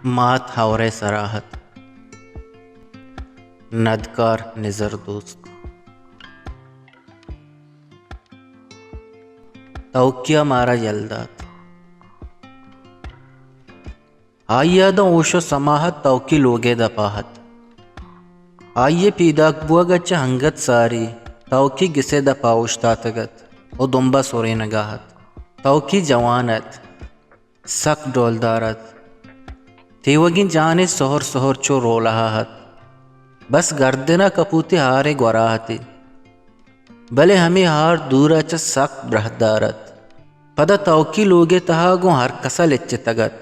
مات حور سراحت ندکار نظر دوست توقیہ مارا یلدات آئیے دا اوشو سماحت توقی لوگے دا پاہت آئیے پیداک بوا گچا ہنگت ساری توقی گسے دا پاوشتاتگت او دنبا سوری نگاہت توقی جوانت سک ڈولدارت تیوگین جانے سہر سہر چو رولہاہت بس گردنا کپوتی ہارے گوراہتی بلے ہمیں ہار دورا چا سک برہدارت پدا توقی لوگے تہاگوں ہر کسا لچے تگت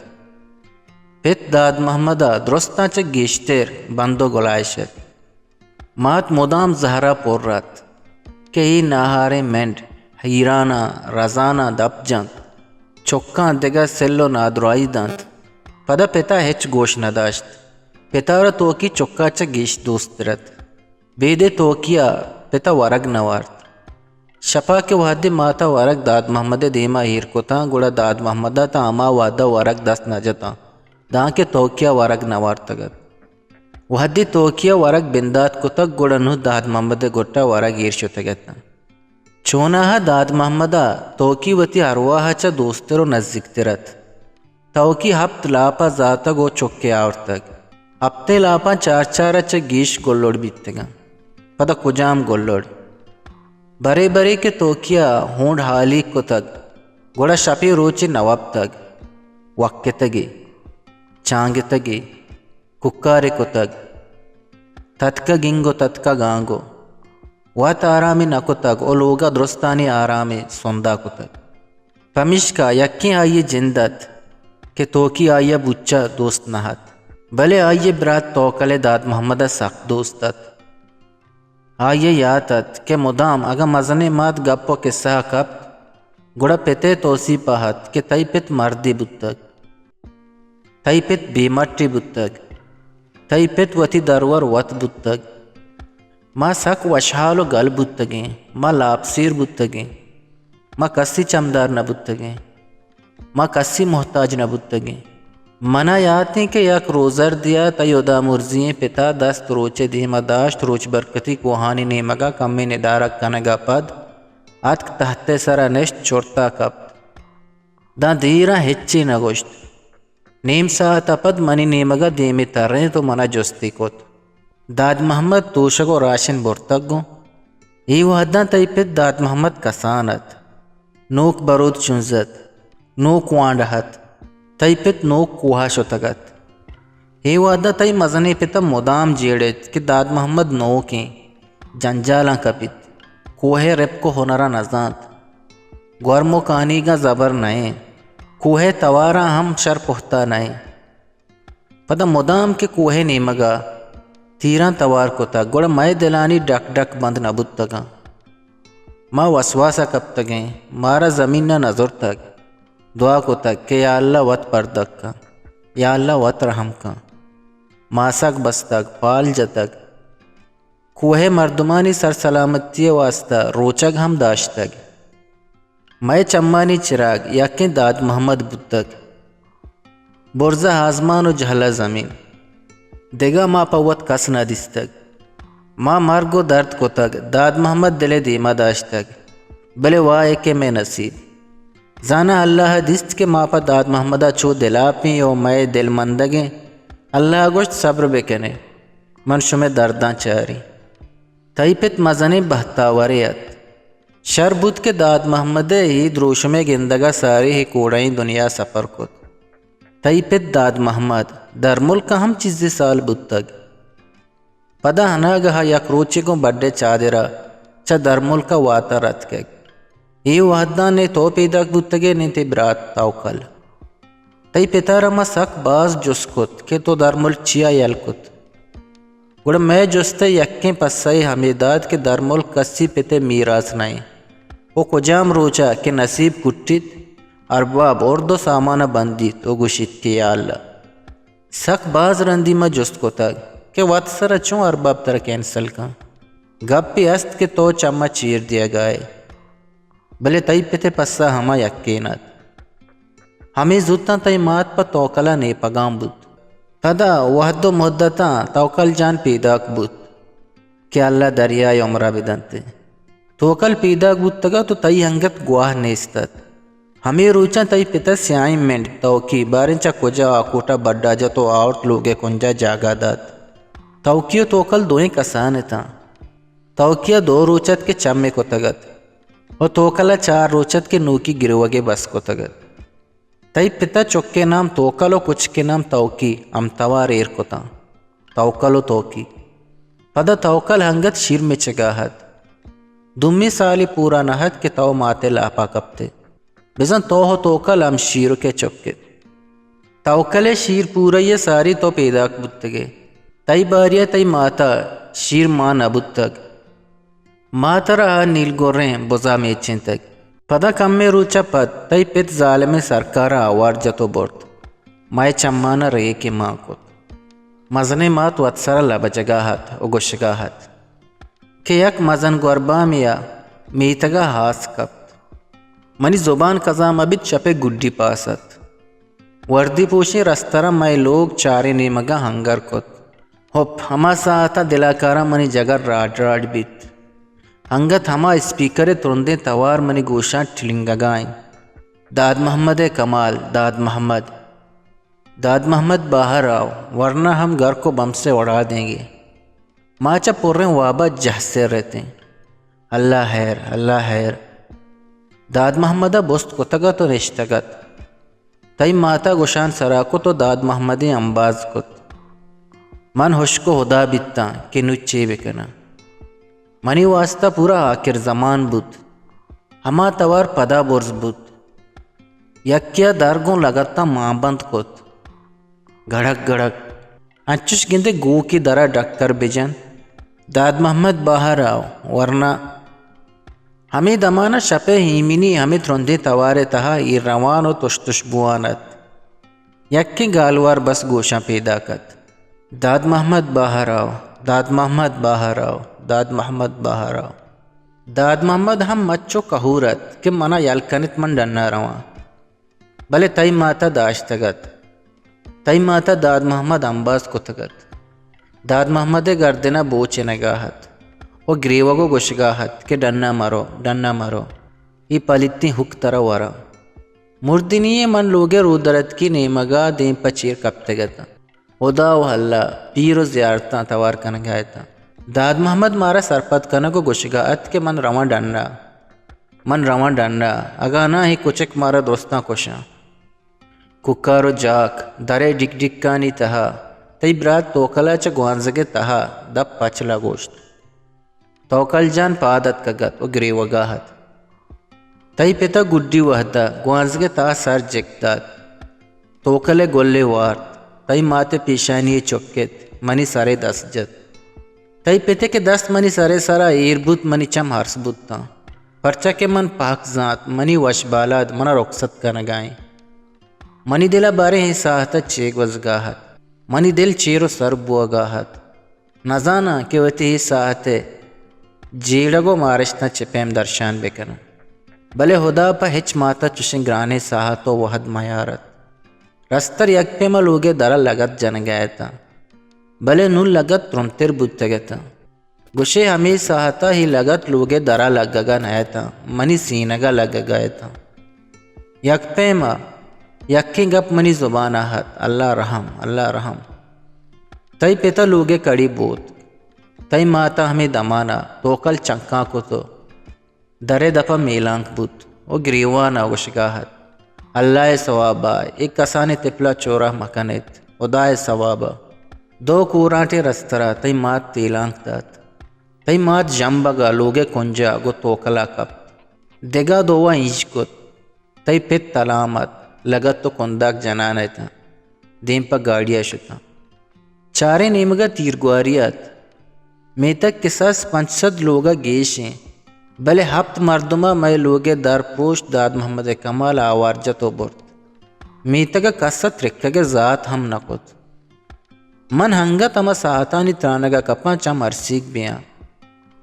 پیت داد محمدہ درستان چا گیشتر بندو گلائشت مات مدام زہرا پور رات کہ ہی ناہارے مینڈ حیرانا رزانا دب جانت چکان دگا سلو نادرائی دانت پدا پتا ہچ گوش نداشت پتارا توکی چکا چا گیش دوست رت بیدے توکیا پتا ورگ نوارت شپا کے وحدی ماتا ورگ داد محمد دیما ہیر کو تا گوڑا داد محمدہ تا اما وعدہ ورگ دست نجتا دان کے توکیا ورگ نوارتگت وحدی توکیا ورگ بندات کو تک گوڑا نو داد محمد گوٹا ورگ ہیر شتگتا چوناہا داد محمدہ توکی وطی ارواحا چا دوسترو نزدیک ترت توکی ہفت لاپا ذاتا گو چکے آورتگ ہفتے لاپا چار چارا چا گیش گلوڑ بیتگا پدا کجام گلوڑ برے برے کے توکیا ہونڈ حالی کو تگ گوڑا شپی روچی نواب تگ وقت تگی چانگ تگی ککارے کو تگ تتکا گنگو تتکا گانگو وات آرامی نکو تگ او لوگا درستانی آرامی سندا کو تگ پمشکا یکی آئیے جندت کہ توکی آئیے بچا دوست نہت بلے آئیے برات توکل داد محمدہ سخت دوستت آئیے یاتت کہ مدام اگا مزنے مات گپو قصہ کپ گڑا پتے توسی پاہت کہ تئی پت مردی بتگ تئی پت بیمٹی بتگ تئی پت وتی درور وط بتگ ما سک وشحالو گل بتگیں ما لاپسیر بتگیں ما کسی چمدار نبتگیں ما کسی محتاج نبتگیں منا یاتیں کہ یک روزر دیا تیودا مرزیں پتا دست روچے دیما داشت روچ برکتی کوہانی نیمگا کمی ندارک کنگا پد اتک تحت سرا نشت چورتا کپ دا دیرا ہچی نگوشت نیم ساعتا پد منی نیمگا دیمی ترین تو منا جستی کت داد محمد توشگو راشن برتگو ایو حدان تی پت داد محمد کسانت نوک برود چنزت نوک وانڈہت تی پت نوک کوہا شتگت ایو حدہ تی مزنی پتا مدام جیڑت کہ داد محمد نوکیں جنجالاں کپت کوہ رب کو ہنرا نزانت گورمو کانی گا زبر نئیں کوہ توارا ہم شر پہتا نئیں پدا مدام کے کوہ نیمگا تیران توار کو تا گوڑا مائے دلانی ڈک ڈک بند نبت تگا ما وسواسا کب تگیں مارا زمین نہ نظر تک دعا کو تک کہ یا اللہ وط پردک کا یا اللہ وط رحم کا ماسک بستک پال جتک کوہ مردمانی سر سلامتی واسطہ روچک ہم داشتگ میں چمانی چراغ یقین داد محمد بتک برزہ آزمان و جہلا زمین دیگا ما پوت کس نہ دستگ ما مرگو درد کو تگ داد محمد دل دیما داشتگ بلے وائے کہ میں نصیب زانا اللہ دست کے ما پا داد محمدہ چو دلاپیں او میں دل مندگیں اللہ گوشت صبر بکنے من شمیں درداں چاری تئی پت مزنے بہتاوریت شر بود کے داد محمدہ ہی دروشمیں گندگا ساری ہی کوڑائیں دنیا سفر کت تئی پت داد محمد در ملک ہم چیزی سال بودتگ پدا ہنا گہا یک روچے کو بڑے چادرہ چا در ملک واتا رت کے ایو وحدان نے تو پیدا بودتگے نیتی برات توکل تی پتارا ما سک باز جس کت کہ تو در ملک چیا یل کت گوڑا میں جستے یکیں پسائی حمیداد کے در ملک کسی پتے میراث نائیں وہ کجام روچا کہ نصیب کٹیت ارباب اور دو سامانہ بندیت وہ گوشت کی یا اللہ سک باز رندی ما جست کو تک کہ وات سر چون ارباب تر کینسل کا گپ پی است کہ تو چما چیر دیا گائے بلے تئی پتے پسا ہما یقینات ہمیں زودتا تئی مات پا توکلا نے پگام بود پدا وحد و مدتا توکل جان پیداک بود کہ اللہ دریائے عمرہ بدنتے توکل پیداک بود تگا تو تئی ہنگت گواہ نیستد ہمیں روچا تئی پتا سیائیں منٹ توکی بارنچا کجا آکوٹا بڑا جا تو آورت لوگے کنجا جاگا داد توکیو توکل دوئیں کسان تھا توکیا 2 روچت کے چمے کو تگت اور توکلا 4 روچت کے نوکی گروگے بس کو تگت تئی پتا چکے نام توکل و کچھ کے نام توکی ام توار ایر کو تا توکل و توکی پدا توکل ہنگت شیر میں چگاہت دمی سالی پورا نہت کہ تو ماتے لاپا کپتے بزن تو ہو توکل ام شیرو کے چکے توکل شیر پورا یہ ساری تو پیدا بتگے تئی باریا تئی ماتا شیر ماں نبتگ ماتا رہا نیل گوریں بزا میچیں تک پدا کم میں روچا پت تئی پت ظالم سرکارا آوار جتو برت مائے چمانا رہے کے ماں کو مزن مات واتسارا لبا جگاہت و گوشگاہت کہ یک مزن گوربا میا میتگا ہاس کپت منی زبان کزام ابت چپے گڈی پاست وردی پوشی رسترا میں لوگ چارے نیمگا ہنگر کت ہوپ ہما ساعتا دلاکارا منی جگر راڈ راڈ بیت ہنگت ہما اسپیکر ترندے توار منی گوشاں ٹھلنگگائیں داد محمد کمال داد محمد باہر آؤ ورنہ ہم گھر کو بم سے اڑا دیں گے ماچا پوریں وابا جہسے رہتے ہیں اللہ خیر داد محمدہ بست کو تگا تو رشتگت تئی ماتا گوشان سرا کو تو داد محمدی انباز کت من ہوش کو خدا بیتا کہ نچے بکنا منی واسطہ پورا آخر زمان بود ہما توار پدا برز بود یکیا درگوں لگتا ماں بند کت گھڑک انچش گندے گو کی درہ ڈکر بجن داد محمد باہر آؤ ورنہ ہمیں دمانا شپے ہیمینی ہمیں ترندے توارے تہا ای روان و تش بوانت یکی گالوار بس گوشاں پیدا کت داد محمد باہر آؤ داد محمد ہم مچو کہورت کہ منا یلکنت من ڈننا رواں بلے تئی ماتا داشتگت تئی ماتا داد محمد انباز کو تگت داد محمد گردنا بوچے نگاہت وہ گریوگو گوشگاہت کہ ڈننا مرو ای پلیتنی حک ترا ورا مردنی من لوگے رودرت کی نیمگا دیں پچیر کپتگتا خدا و اللہ پیر و زیارتاں توار کنگایتا داد محمد مارا سرپت کنگو گوشگاہت کہ من رواں ڈننا اگا نہ ہی کچک مارا دوستاں کوشاں ککارو جاک درے ڈک ڈکانی تہا تئی برات توکلا چا گوانزگے تہا دب پچلا گوشت توکل جان پادت کگت و گریو گاہت تئی پتا گڈی وحدا گوانزگے تہا سر جگدات توکلے گولے وارت تئی ماتے پیشانی چکت منی سارے 10 جت تئی پتے کے 10 منی سارے سارا ایر بوت منی چم ہرس بوتا پرچا کے من پاک ذات منی وش بالاد منا رخصت کا نگائیں منی دلا بارے ہی ساہتا چیک وزگاہت منی دل چیرو سر بوگاہت نزانا کہ وتی ہی ساہتے جیڑگو مارشنا چپیم درشان بکنا بلے خدا پا ہچ ماتا چشن گرانے ساہتو وحد میارت رستر یک پیما لوگے درہ لگت جن گئے تا بلے نون لگت ترمتر بودتگے تا گوشے ہمیں ساہتا ہی لگت لوگے درہ لگگا نئے تا منی سینگا لگگا تا یک پیما یکی گپ منی زبان آہت اللہ رحم تئی پیتا لوگے کڑی بوت تئی ماتا ہمیں دمانا توکل چنکاں کو تو درے دفع میلانک بوت او گریوانا وشگاہت اللہ ثوابا ایک کسانے تپلا چورا مکنت خدا ثوابا 2 کورانٹے رسترا تئی مات تیلانک دات تئی مات جنبگا لوگے کنجا گو توکلا کپ دگا دوا اینچ کت تئی پت تلامت لگت تو کنداک جنانے تا دیم پا گاڑیا شتا چارے نیمگا تیرگواریات میں تک کساس 500 لوگا گیشیں بلے ہفت مردمہ میں لوگے در پوشت داد محمد کمال آوار جتو برت میں تک کست رکھگے ذات ہم نکت من ہنگا تما ساہتانی ترانگا کپاں چم ارسیک بیاں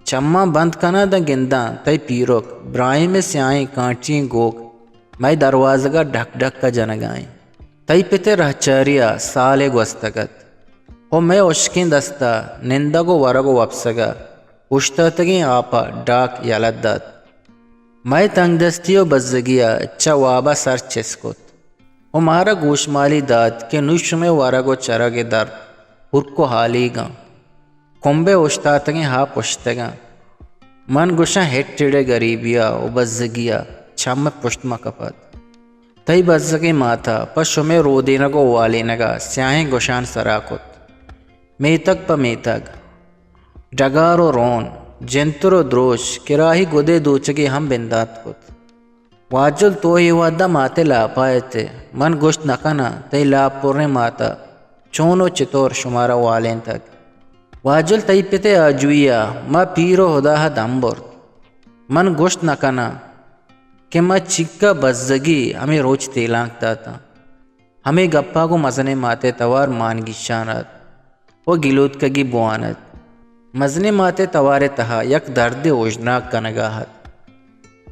چماں بند کنا دا گنداں تئی پیروک برائی میں سیائیں کانٹیں گوک میں دروازگا ڈھک ڈھک کا جنگائیں تئی پتے رہچاریا سالے گوستگت او میں اشکین دستا نندگو ورگو وپسگا اشتاتگی آپا ڈاک یلدت میں تنگ دستیو بزگیا چوابا سر چسکت او مارا گوشمالی داد کہ نوش میں ورگو چرگ در ہرکو حالی گا کنبے اشتاتگی ہا پشتگا من گوشا ہیٹڑے غریبیا او بزگیا چھم پشت مکپت تئی بزگی ماتا پشو میں رودینگو والینگا سیاہیں گوشان سراکت میتک پا میتک ڈگارو رون جنترو دروش کراہی گدے دوچگی ہم بندات کت واجل تو ہی ودا ماتے لاپائے من گوشت نکنا تی لاپ پورنے ماتا چونو چطور شمارا والین تک واجل تی پتے آجویا ما پیرو ہدا دم برد من گوشت نکنا کہ ما چکا بزگی ہمیں روچ تیلانک داتا ہمیں گپا کو مزنے ماتے توار مانگی شانت وہ گلوت کگی بوانت مزنے ماتے توارے تہا یک درد اوجناک کنگاہت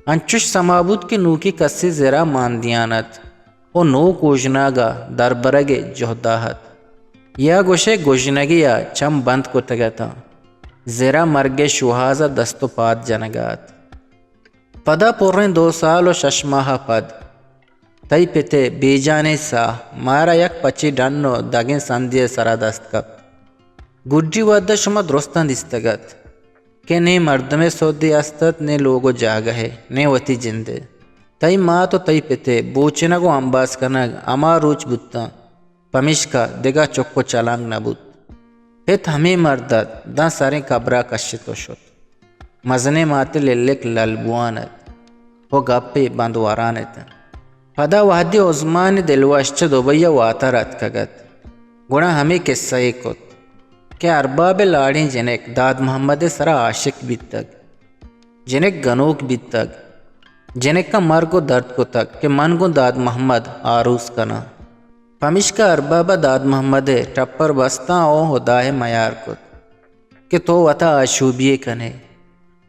انچوش سمابود کی نوکی کسی زرا ماندیانت او نوک اوجناگا دربرگے جہداہت یا گوشے گوجنگیا چم بند کو تگتا زرا مرگے شوہازہ دستو پاد جنگات پدا پورن 2 سال و 6 ماہ پد تئی پتے بیجانے سا مارا یک پچی ڈنو دگن سندی سرا دست کپ گڈی ودہ شما درستان دستگت کہ نے مردم سودی استت نے لوگو جاگہے نے وتی جندے تئی ماں تو تئی پتے بوچنگو امباس کنگ اما روچ بوتا پمشکا دگا چکو چلانگ نبوت پت ہمیں مردت دا سارے قبرہ کشتو شد مزنے ماتے للک للبوانت وہ گپے بندوارانت پدا وحدی عثمان دلوشچ دوبیا واتا رت کگت گوڑا ہمیں قصہ کت کہ ارباب لاڑیں جنک داد محمد سرا عاشق بیت تک جنک گنوک بیت تک جنک کا مرگو درد کو تک کہ من گو داد محمد آروس کنا پمش کا ارباب داد محمد ٹپر بستا او ہداہ میار کت کہ تو وطا آشوبیے کنے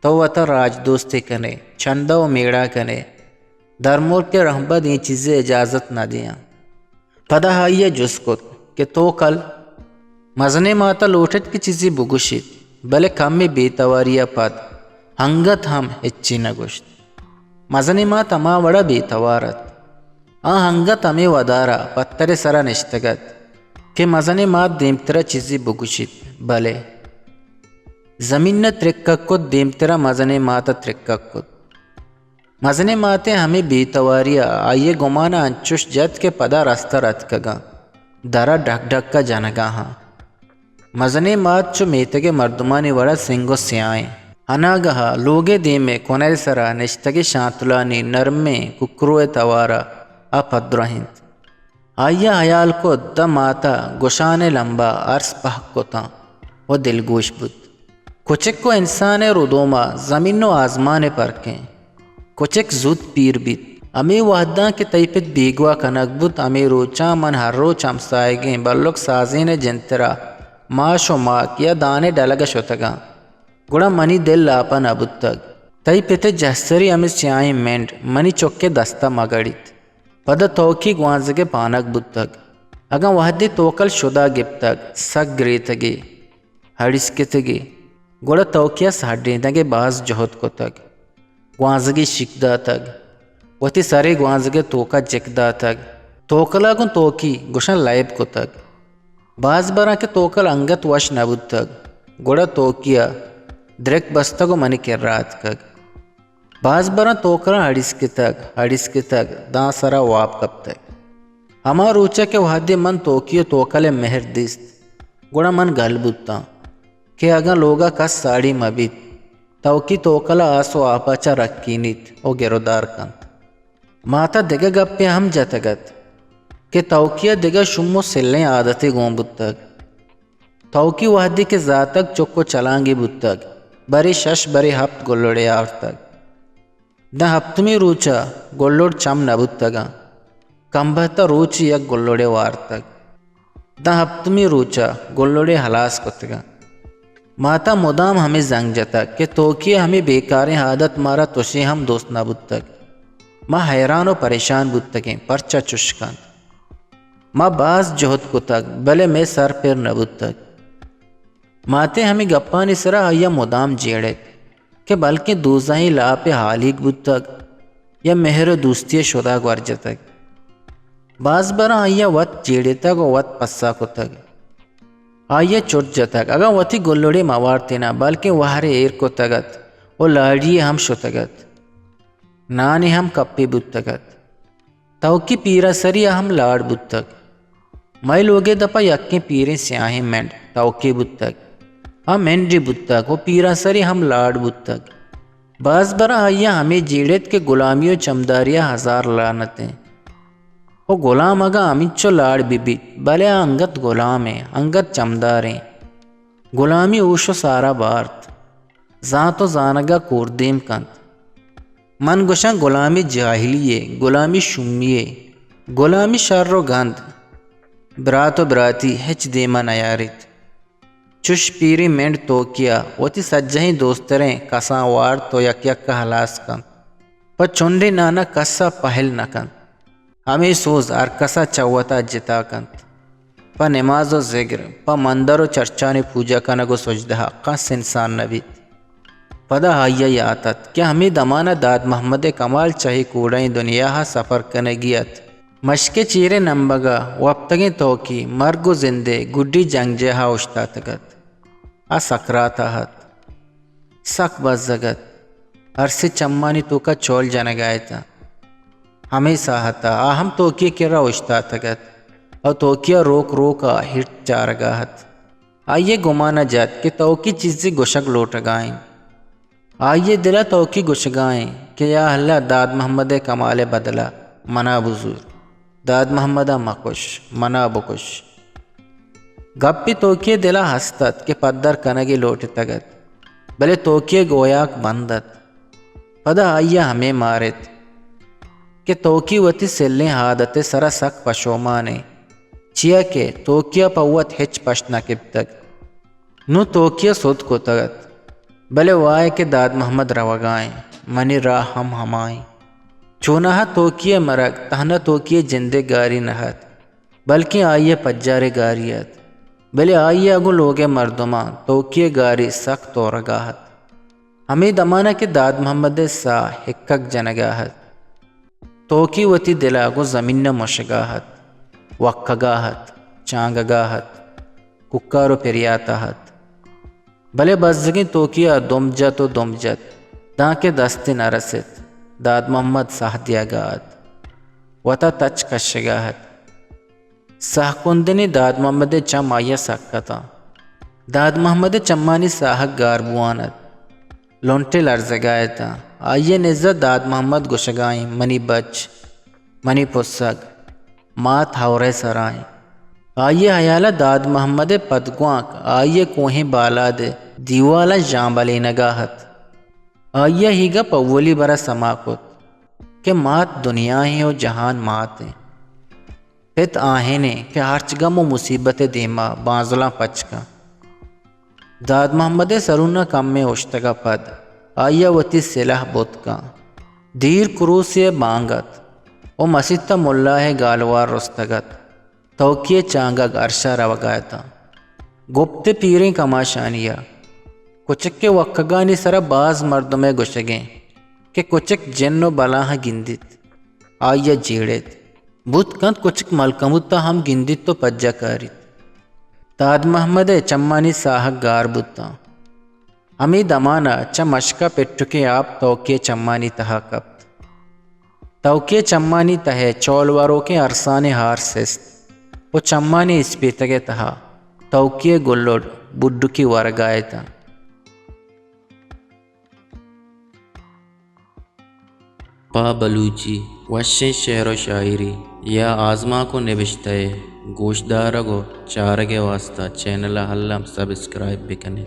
تو وطا راج دوستے کنے چھندہ و میڑا کنے درمور کے رحبت یہ چیزیں اجازت نہ دیا پدا ہائیے جس کت کہ تو کل مزنے ماتا لوٹت کی چیزی بگوشید بلے کم میں بیتواریا پد ہنگت ہم اچھی نگوشت مزنے ماتا ما وڑا بیتوارت ہنگت ہمیں ودارا پتر سرا نشتگت کہ مزنے مات دیمترا چیزی بگوشید بلے زمین نہ ترککت دیمترا مزنے ماتا ترککت مزنے ماتے ہمیں بیتواریا آئیے گمانا انچوش جت کے پدا راستہ رت کگا درا ڈھک ڈھک کا جنگا ہاں مزنے مات چو میتگے مردمانی وڑا سنگو سیائیں اناگہا لوگے دیمے کونل سرا نشتگے شانتلانی نرمے ککروے توارا اپدرہند آیا حیال کو دا ماتا گشانے لمبا عرص پہک کو تا وہ دلگوش بود کچک کو انسان ردوما زمین و آزمان پرکیں کچک زود پیر بیت امی وحداں کے تیپت بیگوا کنک بود امی روچا من ہر روچ ہمسائگیں بلوک سازین جنترا ماش و ماک یا دانے ڈلگا شتگا گوڑا منی دل لاپا نبود تگ تئی پتے جہسری امی سیائیں مینڈ منی چکے دستا مگڑیت پدا توکی گوانزگے پانک بود تگ اگا وحدی توکل شدا گپ تگ سگ گریتگی ہڑسکتگی گوڑا توکیا ساڑھیندگے باز جہد کو تگ گوانزگی شکدا تگ وتی سارے گوانزگے توکا جکدا تگ توکلا گن توکی گوشن لائب کو تگ باز برا کے توکل انگت وش نبود تگ گوڑا توکیا درک بستگو منی کر رات کگ باز برا توکلا ہڑس کے تگ دان سرا واب کب تک ہما روچا کے وحدی من توکیو توکل مہر دیست گوڑا من گل بودتا کہ اگا لوگا کس ساڑی مبید توکی توکلا آسو آپاچا رکینیت او گرودار کانت ماتا دگا گپے ہم جتگت کہ توکیہ دگا شمو سلیں عادتی گون بودتگ توکی وحدی کے ذاتک چکو چلانگی بودتگ بری شش بری ہفت گلوڑے آورتگ دا ہفتمی روچا گلوڑ چم نبودتگا کم بہتا روچی یک گلوڑے وارتگ دا ہفتمی روچا گلوڑے حلاس کتگا ماتا مدام ہمیں زنگ جتا کہ توکیہ ہمیں بیکاریں عادت مارا توشی ہم دوست نبودتگ ما حیران و پریشان بودتگیں پرچا چشکان ما باز جهد کتگ بلے میں سر پیر نبودتگ ماتے ہمیں گپانی سرا آیا مدام جیڑت کہ بلکہ دوزائی لا پہ حالیگ بودتگ یا مہر دوستی شدہ گورجتگ باز برا آیا وط جیڑتگ و وط پسا کتگ آیا چٹ جتگ اگا وطی گلوڑی موارتینا بلکہ وحر ایر کتگت و لاڑی ہم شتگت نانی ہم کپی بودتگت توکی پیرا سری ہم لاڑ بودتگ مائی لوگے دپا یکی پیریں سیاہیں مینڈ توکی بودتگ مینڈی بودتگ و پیرا سری ہم لاڑ بودتگ باز برا آیا ہمیں جیڑت کے غلامی و چمداریہ ہزار لانتیں وہ غلام اگا امیچو لاڑ بیت بلے انگت غلام ہیں انگت چمداریں غلامی اوشو سارا بارت ذات و زانگا کوردیم کند من گوشن غلامی جاہلیے غلامی شمیے غلامی شر و گند برات و براتی ہچ دیما نیارت چش پیری مینڈ تو کیا وتی سجہیں دوستریں کساں وار تو یک یک کا حلاس کن پر چنڈی نانا کسا پہل نہ کن ہمیں سوز ار کسا چوتا جتا کن پر نماز و ذکر پر مندر و چرچانی پوجا کنگو سجدہ قص انسان نبیت پدا آیا یاتت کہ ہمیں دمانہ داد محمد کمال چاہی کوڑائیں دنیا سفر کنگیت مشک چیرے نمبگا وابتگیں توکی مرگ و زندے گڈی جنگ جہا اشتا تگت سکراتا ہت سک بزگت عرصے چمانی تو کا چول جنگائے تھا ہمیں ساہتا ہم توکی کے را اشتا تگت اور توکیا روک روکا ہٹ چارگاہت آئیے گمانا جات کہ توکی چیزی گشک لوٹگائیں آئیے دلا توکی گشگائیں کہ یا اللہ داد محمد کمال بدلا منا بزور داد محمد مکش منا بکش گپی توکیے دلا ہستت کہ پدر کنگی لوٹ تگت بلے توکیے گویاک بندت پدا آئیا ہمیں مارت کہ توکی وتی سلیں حادت سرا سک پشومانے چیا کہ توکیا پوت ہچ پشنا کب تک نو توکیا سود کو تگت بلے وائے کہ داد محمد روگائیں منی راہ ہم ہمائیں چونہا توکیے مرگ تہنا توکیے جندے گاری نہت بلکہ آئیے پجارے گاریت بلے آئیے اگو لوگے مردماں توکیے گاری سخت تو رگاہت ہمیں دمانہ کے داد محمد سا حکک جنگاہت توکی وتی دلا اگو زمین مشگاہت وکگاہت چانگگاہت ککارو پریاتاہت بلے بزگی توکیا دمجت و دمجت داں کے دستی نہ رست داد محمد ساہ دیا گات وطا تچ کشگاہت ساہ کندنی داد محمد چم آیا سکتا داد محمد چمانی ساہ گار بوانت لونٹے لرزگائے تا آئیے نزت داد محمد گشگائیں منی بچ منی پسگ مات ہورے سرائیں آئیے حیالہ داد محمد پدگوانک آئیے کوہیں بالا دے دیوالا جامبلی نگاہت آئیے ہی گا پولی برا سماکت کہ مات دنیا ہی و جہان مات ہیں پت آہینے کہ ہرچ گم و مصیبت دیما بانزلا پچکا داد محمد سرونا کم میں اشتگا پد آئیے وتی سلح بوت کا دیر کروسی بانگت او مسیطہ ملا ہے گالوار رستگت توکیے چانگا گرشا روگایتا گپت پیریں کماشانیا کچک کے وقگانی سرا باز مردمے گشگیں کہ کچک جن و بلاہ گندت آئیا جیڑت بھت کند کچک ملکمتا ہم گندت تو پجا کاریت داد محمد چمانی ساہک گار بتا ہمیں دمانا چمشکا پٹو کے آپ توکے چمانی تہا کپت توکے چمانی تہے چولواروں کے ارسانے ہار سست وہ چمانی اسپیتگے تہا توکے گلوڈ بڈو کی ورگائے تا پا بلوچی وشیں شعر و شاعری یا آزما کو نبشتہ گوشدارگو چارگے واسطہ چینل حلم سبسکرائب بکنے